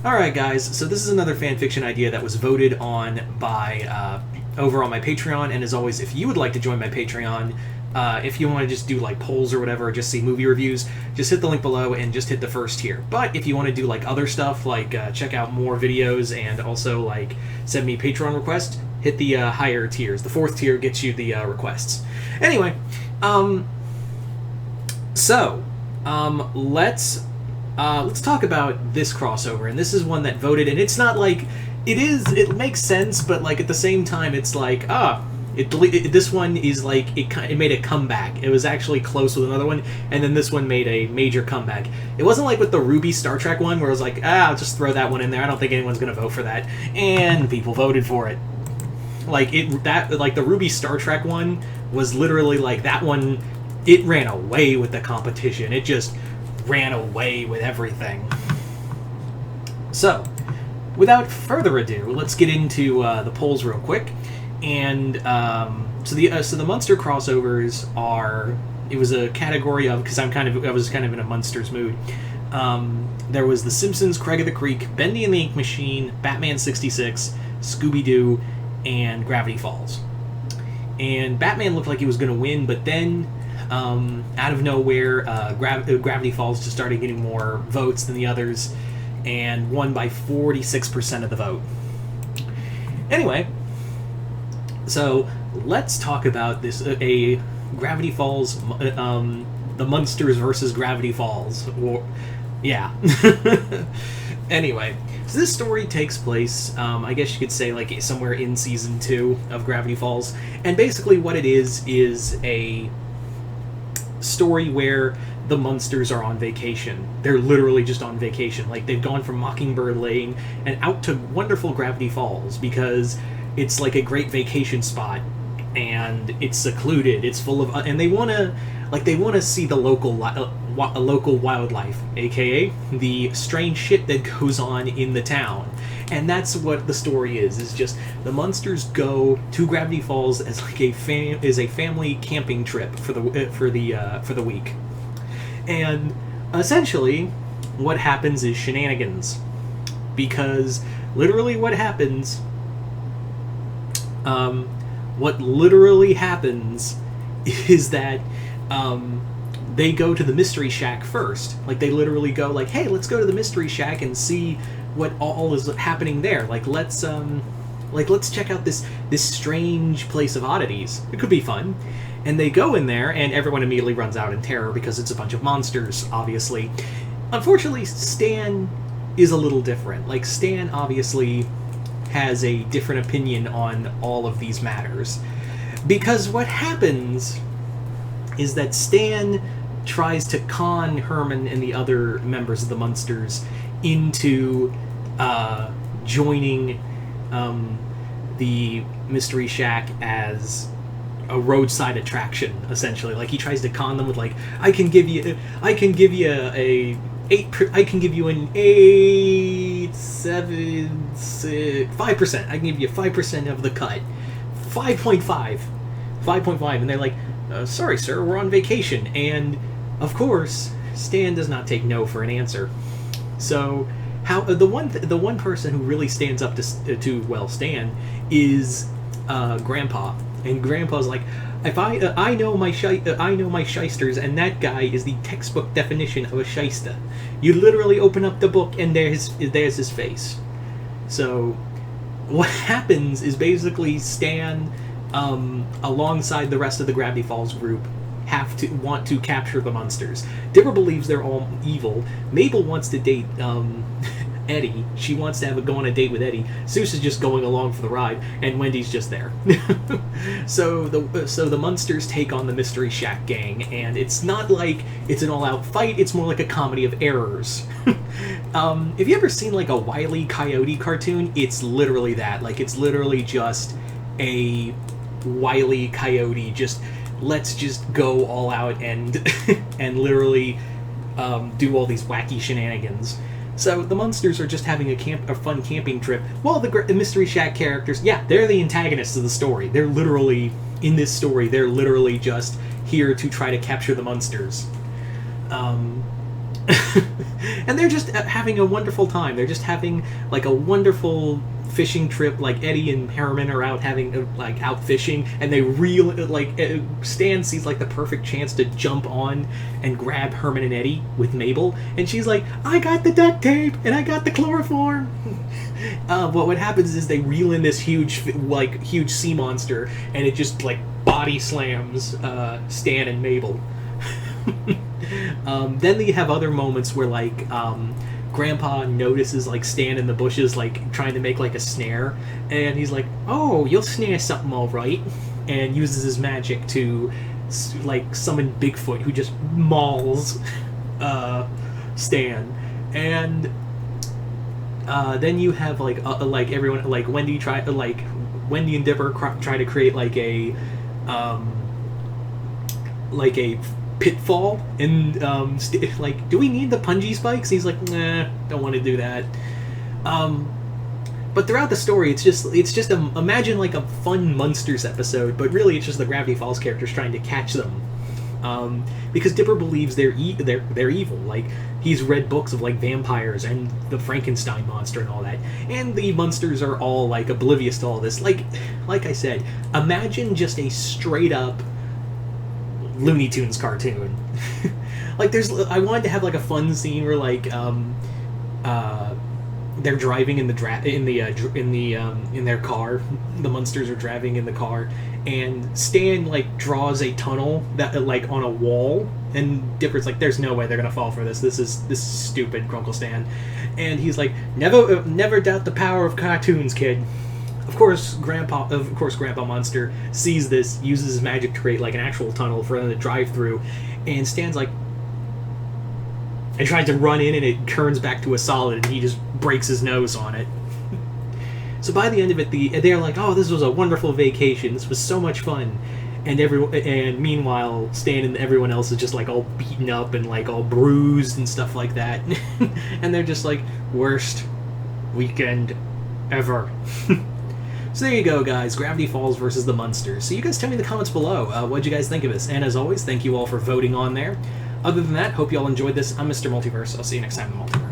Alright guys, so this is another fanfiction idea that was voted on by over on my Patreon, and as always, if you would like to join my Patreon, if you want to just do like polls or whatever, or just see movie reviews, just hit the link below and just hit the first tier. But if you want to do like other stuff, like check out more videos and also like send me Patreon requests, hit the higher tiers. The fourth tier gets you the requests. Anyway, let's talk about this crossover, and this is one that voted, and it's not like it makes sense, but like at the same time, it's like this one is like it made a comeback. It was actually close with another one, and then this one made a major comeback. It wasn't like with the Ruby Star Trek one, where it was like, I'll just throw that one in there. I don't think anyone's gonna vote for that, and people voted for it. Like the Ruby Star Trek one was literally like that one. It ran away with the competition. It just ran away with everything. So, without further ado, let's get into the polls real quick. And so the Munster crossovers are. It was a category of, because I was kind of in a Munsters mood. There was The Simpsons, Craig of the Creek, Bendy and the Ink Machine, Batman '66, Scooby-Doo, and Gravity Falls. And Batman looked like he was going to win, but then out of nowhere, Gravity Falls just started getting more votes than the others and won by 46% of the vote. Anyway, so let's talk about this, a Gravity Falls, the Munsters versus Gravity Falls. Yeah. Anyway, so this story takes place, I guess you could say, like somewhere in season 2 of Gravity Falls, and basically what it is a story where the Munsters are on vacation. They're literally just on vacation. Like, they've gone from Mockingbird Lane and out to wonderful Gravity Falls because it's like a great vacation spot, and it's secluded. It's full of, and they want to see the local wildlife, aka the strange shit that goes on in the town. And that's what the story is just the Munsters go to Gravity Falls as like a family camping trip for the week. And essentially what happens is shenanigans, because literally what happens is that they go to the Mystery Shack first. Like, they literally go like, hey, let's go to the Mystery Shack and see what all is happening there. Let's check out this strange place of oddities. It could be fun. And they go in there, and everyone immediately runs out in terror because it's a bunch of monsters, obviously. Unfortunately, Stan is a little different. Like, Stan obviously has a different opinion on all of these matters. Because what happens is that Stan tries to con Herman and the other members of the Munsters into joining the Mystery Shack as a roadside attraction, essentially. Like, he tries to con them with like, I can give you an 8, 7, 6, 5%. I can give you 5% of the cut. 5.5. And they're like, sorry, sir, we're on vacation. And, of course, Stan does not take no for an answer. So, the one person who really stands up to Stan is Grandpa. And Grandpa's like, if I know my shysters, and that guy is the textbook definition of a shyster. You literally open up the book, and there's his face. So, what happens is basically Stan, alongside the rest of the Gravity Falls group, want to capture the Munsters. Dipper believes they're all evil. Mabel wants to date Eddie. She wants to go on a date with Eddie. Zeus is just going along for the ride, and Wendy's just there. So the Munsters take on the Mystery Shack gang, and it's not like it's an all-out fight. It's more like a comedy of errors. If you ever seen like a Wile E. Coyote cartoon, it's literally that. Like, it's literally just a Wile E. Coyote. Let's just go all out and and literally do all these wacky shenanigans. So the Munsters are just having a fun camping trip, while the Mystery Shack characters, yeah, they're the antagonists of the story. They're literally, in this story, they're literally just here to try to capture the Munsters. And they're just having a wonderful time. They're just having like a wonderful fishing trip. Like Eddie and Herman are out having like out fishing, and they Stan sees like the perfect chance to jump on and grab Herman and Eddie with Mabel, and she's like, "I got the duct tape and I got the chloroform." What happens is they reel in this huge sea monster, and it just like body slams Stan and Mabel. Then they have other moments where like Grandpa notices like Stan in the bushes like trying to make like a snare, and he's like, "Oh, you'll snare something all right," and uses his magic to like summon Bigfoot, who just mauls Stan. And then you have like everyone, like Wendy and Dipper try to create like a pitfall, and like, "Do we need the punji spikes?" He's like, "Nah, don't want to do that." But throughout the story, it's just imagine like a fun Munsters episode, but really it's just the Gravity Falls characters trying to catch them, because Dipper believes they're evil. Like, he's read books of like vampires and the Frankenstein monster and all that, and the Munsters are all like oblivious to all this. Like I said, imagine just a straight up Looney Tunes cartoon. Like, I wanted to have like a fun scene where like they're driving in their car. The Munsters are driving in the car, and Stan like draws a tunnel that like on a wall, and Dipper's like, "There's no way they're gonna fall for this. This is stupid, Grunkle Stan." And he's like, "Never doubt the power of cartoons, kid." Of course, Grandpa Munster sees this, uses his magic to create like an actual tunnel for them to drive through, and Stan's like, and tries to run in, and it turns back to a solid, and he just breaks his nose on it. So by the end of it, they're like, "Oh, this was a wonderful vacation. This was so much fun." And meanwhile, Stan and everyone else is just like all beaten up and like all bruised and stuff like that. And they're just like, "Worst weekend ever." So there you go, guys. Gravity Falls versus the Munsters. So you guys tell me in the comments below, what'd you guys think of this? And as always, thank you all for voting on there. Other than that, hope you all enjoyed this. I'm Mr. Multiverse. I'll see you next time in the Multiverse.